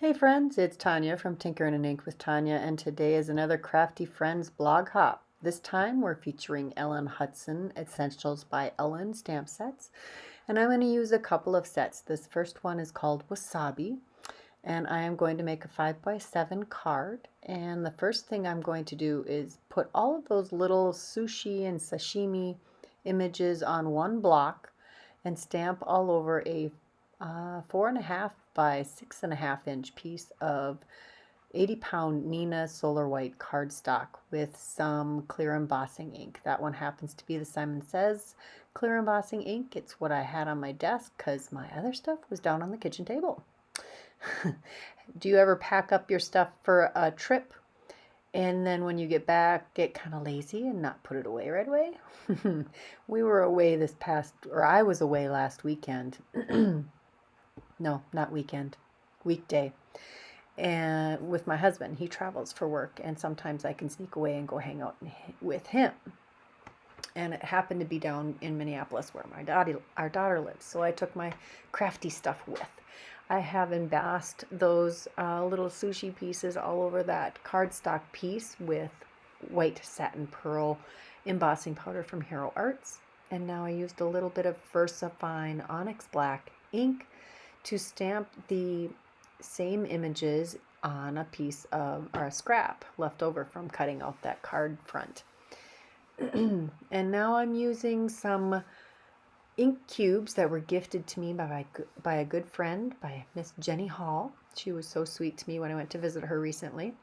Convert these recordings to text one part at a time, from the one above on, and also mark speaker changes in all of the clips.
Speaker 1: Hey friends, it's Tanya from Tinkerin' and Ink with Tanya, and today is another Crafty Friends blog hop. This time we're featuring Hutson Essentials by Ellen stamp sets, and I'm going to use a couple of sets. This first one is called Wasabi, and I am going to make a 5x7 card, and the first thing I'm going to do is put all of those little sushi and sashimi images on one block and stamp all over a 4.5 by 6.5 inch piece of 80-pound Nina Solar White cardstock with some clear embossing ink. That one happens to be the Simon Says clear embossing ink. It's what I had on my desk because my other stuff was down on the kitchen table. Do you ever pack up your stuff for a trip and then when you get back get kind of lazy and not put it away right away? We were away I was away last weekend. No, not weekend, weekday. And with my husband, he travels for work, and sometimes I can sneak away and go hang out with him. And it happened to be down in Minneapolis where our daughter lives, so I took my crafty stuff with. I have embossed those little sushi pieces all over that cardstock piece with white satin pearl embossing powder from Hero Arts. And now I used a little bit of VersaFine Onyx Black ink to stamp the same images on a piece of or a scrap left over from cutting out that card front. And now I'm using some ink cubes that were gifted to me by a good friend, by Miss Jenny Hall. She was so sweet to me when I went to visit her recently.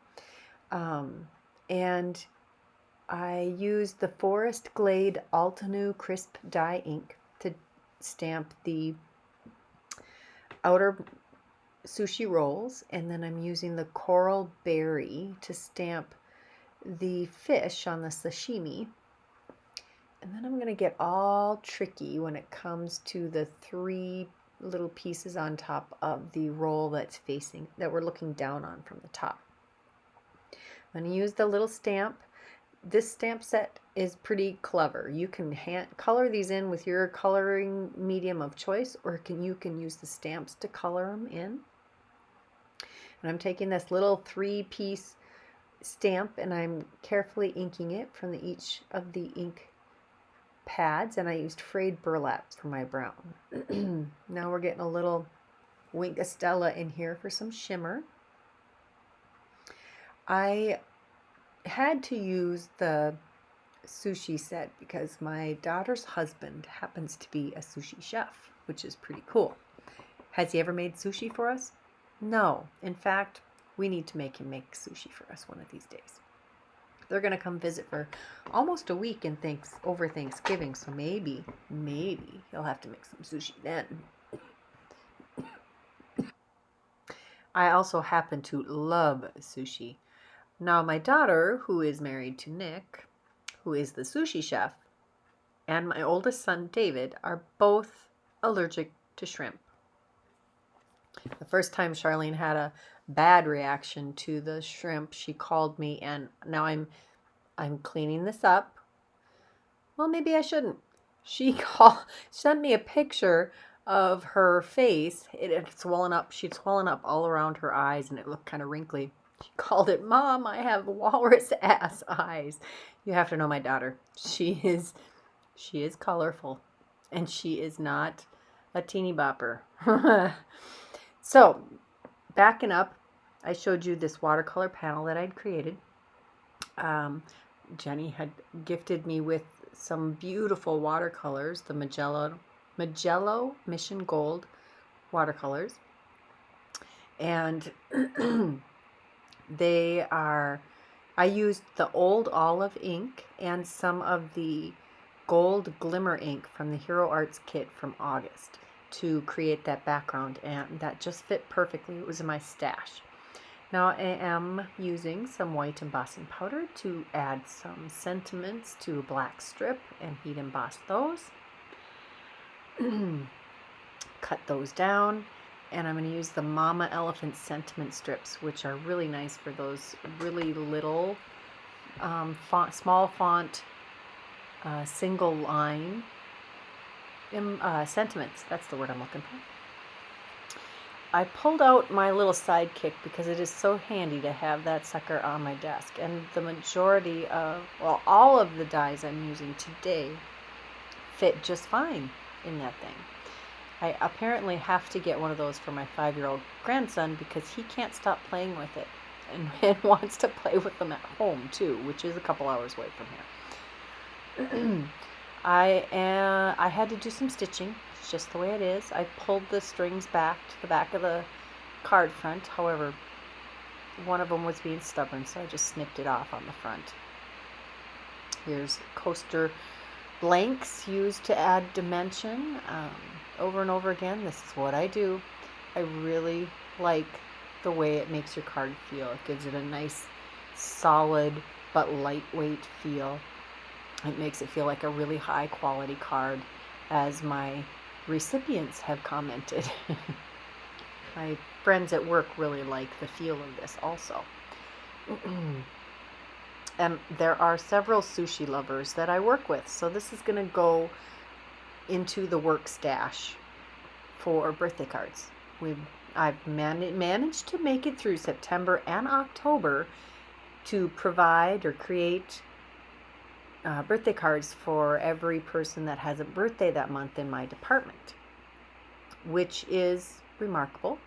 Speaker 1: And I used the Forest Glade Altenew Crisp Dye ink to stamp the outer sushi rolls, and then I'm using the Coral Berry to stamp the fish on the sashimi. And then I'm going to get all tricky when it comes to the 3 little pieces on top of the roll that we're looking down on from the top. I'm going to use the little stamp. This stamp set is pretty clever. You can color these in with your coloring medium of choice, or you can use the stamps to color them in. And I'm taking this little 3-piece stamp and I'm carefully inking it from each of the ink pads, and I used frayed burlap for my brown. Now we're getting a little Wink Estella in here for some shimmer. I had to use the sushi set because my daughter's husband happens to be a sushi chef, which is pretty cool. Has he ever made sushi for us? No. In fact, we need to make him make sushi for us one of these days. They're going to come visit for almost a week over Thanksgiving, so maybe he'll have to make some sushi then. I also happen to love sushi. Now, my daughter, who is married to Nick, who is the sushi chef, and my oldest son, David, are both allergic to shrimp. The first time Charlene had a bad reaction to the shrimp, she called me, and now I'm cleaning this up. Well, maybe I shouldn't. She sent me a picture of her face. It had swollen up. She'd swollen up all around her eyes, and it looked kind of wrinkly. She called it, "Mom, I have walrus ass eyes." You have to know my daughter. She is colorful, and she is not a teeny bopper. So, backing up, I showed you this watercolor panel that I'd created. Jenny had gifted me with some beautiful watercolors, the Magello Mission Gold watercolors. And I used the old olive ink and some of the gold Glimmer ink from the Hero Arts kit from August to create that background, and that just fit perfectly. It was in my stash. Now I am using some white embossing powder to add some sentiments to a black strip and heat emboss those. Cut those down, and I'm going to use the Mama Elephant sentiment strips, which are really nice for those really little small font single line sentiments. That's the word I'm looking for. I pulled out my little sidekick because it is so handy to have that sucker on my desk. And the majority of, well, all of the dies I'm using today fit just fine in that thing. I apparently have to get one of those for my 5-year-old grandson because he can't stop playing with it and wants to play with them at home too, which is a couple hours away from here. I had to do some stitching. It's just the way it is. I pulled the strings back to the back of the card front. However, one of them was being stubborn, so I just snipped it off on the front. Here's coaster blanks used to add dimension. Over and over again, this is what I do. I really like the way it makes your card feel. It gives it a nice, solid, but lightweight feel. It makes it feel like a really high quality card, as my recipients have commented. My friends at work really like the feel of this also. And there are several sushi lovers that I work with, so this is going to go into the work stash for birthday cards. I've managed to make it through September and October to provide or create birthday cards for every person that has a birthday that month in my department, which is remarkable.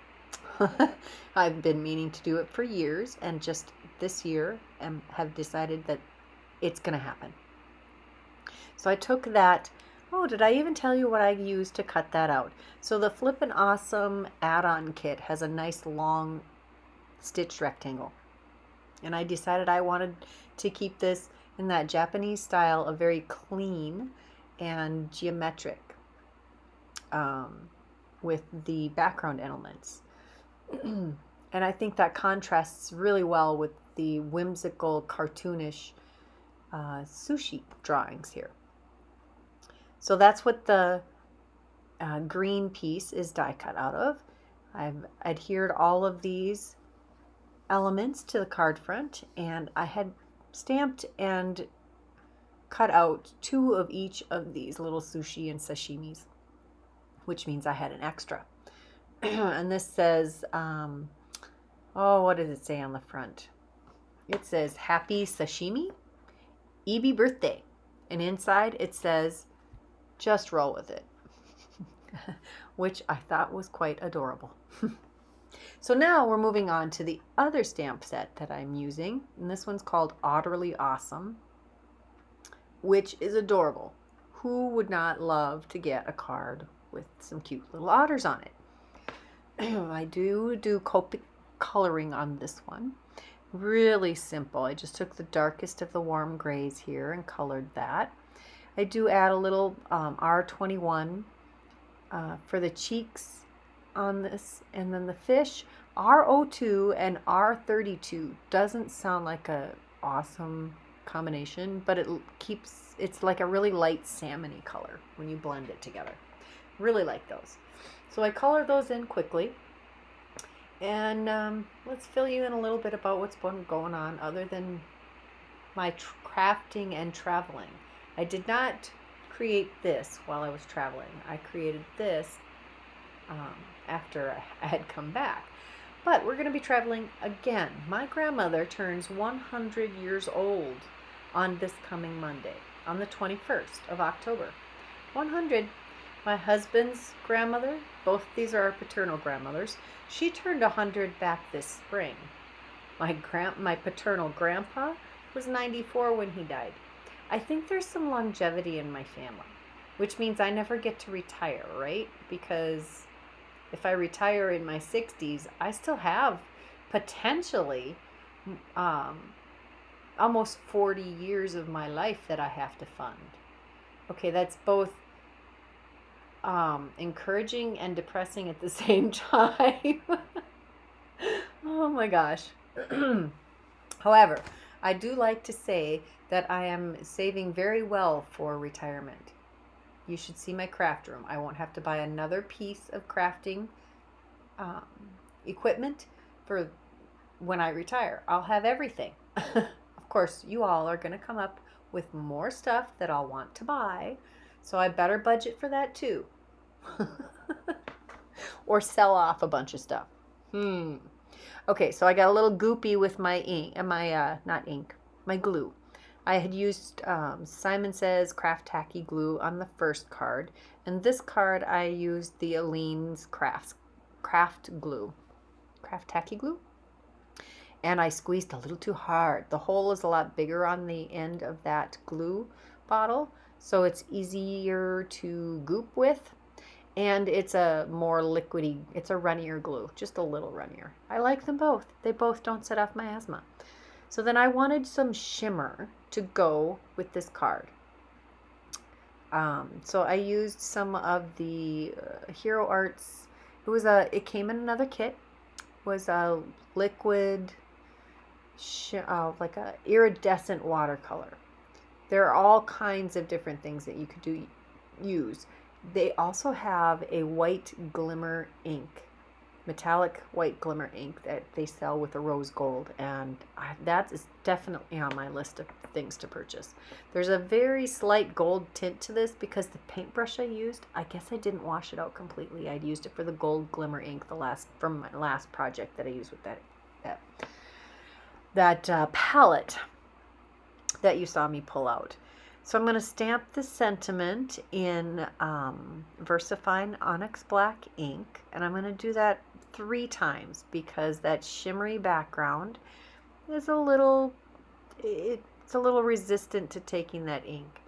Speaker 1: I've been meaning to do it for years, and just this year have decided that it's going to happen. So I took that. Oh, did I even tell you what I used to cut that out? So the Flippin' Awesome add-on kit has a nice long stitched rectangle. And I decided I wanted to keep this in that Japanese style of very clean and geometric with the background elements. And I think that contrasts really well with the whimsical, cartoonish sushi drawings here. So that's what the green piece is die cut out of. I've adhered all of these elements to the card front, and I had stamped and cut out 2 of each of these little sushi and sashimis, which means I had an extra. And this says, what does it say on the front? It says, Happy Sashimi, Ebi Birthday. And inside it says, just roll with it, which I thought was quite adorable. So now we're moving on to the other stamp set that I'm using, and this one's called Otterly Awesome, which is adorable. Who would not love to get a card with some cute little otters on it? I do Copic coloring on this one. Really simple. I just took the darkest of the warm grays here and colored that. I do add a little R21 for the cheeks on this, and then the fish, R02 and R32. Doesn't sound like a awesome combination, but it's like a really light salmony color when you blend it together. Really like those. So I color those in quickly, and let's fill you in a little bit about what's been going on other than my crafting and traveling. I did not create this while I was traveling. I created this after I had come back. But we're going to be traveling again. My grandmother turns 100 years old on this coming Monday, on the 21st of October. 100. My husband's grandmother, both these are our paternal grandmothers, she turned 100 back this spring. My paternal grandpa was 94 when he died. I think there's some longevity in my family, which means I never get to retire, right? Because if I retire in my 60s, I still have potentially almost 40 years of my life that I have to fund. Okay, that's both encouraging and depressing at the same time. Oh my gosh. However, I do like to say that I am saving very well for retirement. You should see my craft room. I won't have to buy another piece of crafting equipment for when I retire. I'll have everything. Of course, you all are going to come up with more stuff that I'll want to buy, so I better budget for that too. or sell off a bunch of stuff. Okay, so I got a little goopy with my ink, my glue. I had used Simon Says Craft Tacky glue on the first card, and this card I used the Aleene's Craft Tacky glue, and I squeezed a little too hard. The hole is a lot bigger on the end of that glue bottle, so it's easier to goop with, and it's a more liquidy, it's a runnier glue, just a little runnier. I like them both. They both don't set off my asthma. So then I wanted some shimmer to go with this card. So I used some of the Hero Arts. It came in another kit. It was a liquid, like a iridescent watercolor. There are all kinds of different things that you could use. They also have a white glimmer ink, metallic white glimmer ink that they sell with a rose gold, and that is definitely on my list of things to purchase. There's a very slight gold tint to this because the paintbrush I used, I guess I didn't wash it out completely. I'd used it for the gold glimmer ink from my last project that I used with that palette that you saw me pull out. So I'm going to stamp the sentiment in VersaFine Onyx Black ink, and I'm going to do that 3 times because that shimmery background is it's a little resistant to taking that ink.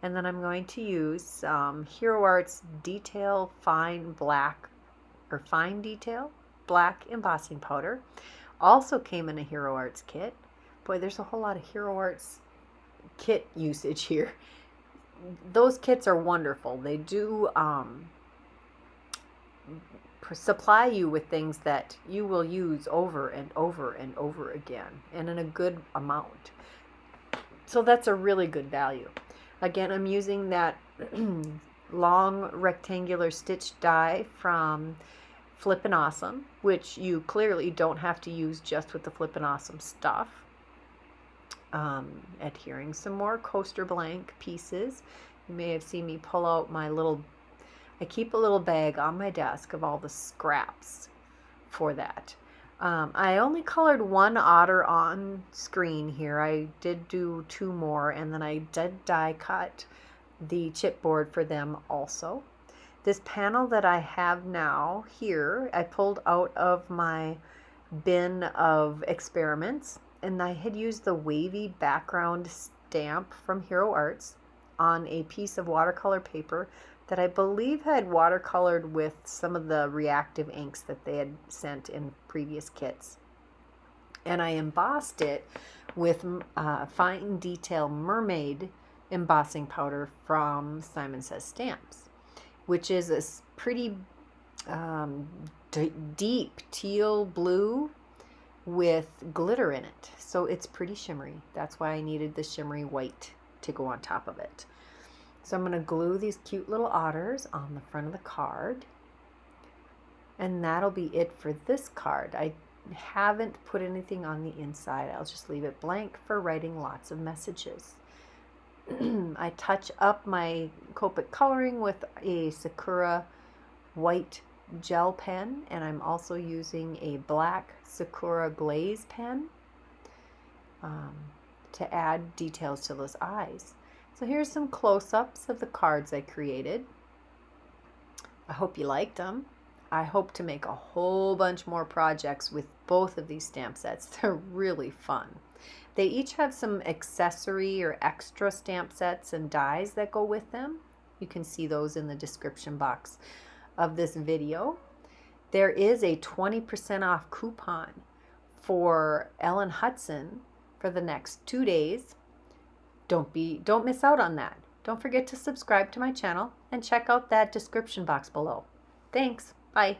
Speaker 1: And then I'm going to use Hero Arts Detail Fine Detail Black embossing powder. Also came in a Hero Arts kit. Boy, there's a whole lot of Hero Arts kit usage here. Those kits are wonderful. They do supply you with things that you will use over and over and over again, and in a good amount. So that's a really good value. Again, I'm using that long rectangular stitch die from Flippin' Awesome, which you clearly don't have to use just with the Flippin' Awesome stuff. Adhering some more coaster blank pieces. You may have seen me pull out I keep a little bag on my desk of all the scraps for that. I only colored 1 otter on screen here. I did do 2 more, and then I did die cut the chipboard for them also. This panel that I have now here, I pulled out of my bin of experiments, and I had used the wavy background stamp from Hero Arts on a piece of watercolor paper that I believe had watercolored with some of the reactive inks that they had sent in previous kits. And I embossed it with Fine Detail Mermaid embossing powder from Simon Says Stamps, which is a pretty deep teal blue with glitter in it. So it's pretty shimmery. That's why I needed the shimmery white to go on top of it. So I'm going to glue these cute little otters on the front of the card. And that'll be it for this card. I haven't put anything on the inside. I'll just leave it blank for writing lots of messages. I touch up my Copic coloring with a Sakura white gel pen, and I'm also using a black Sakura glaze pen to add details to those eyes. So here's some close-ups of the cards I created. I hope you liked them. I hope to make a whole bunch more projects with both of these stamp sets. They're really fun. They each have some accessory or extra stamp sets and dies that go with them. You can see those in the description box of this video. There is a 20% off coupon for Ellen Hutson for the next 2 days. Don't miss out on that. Don't forget to subscribe to my channel and check out that description box below. Thanks. Bye.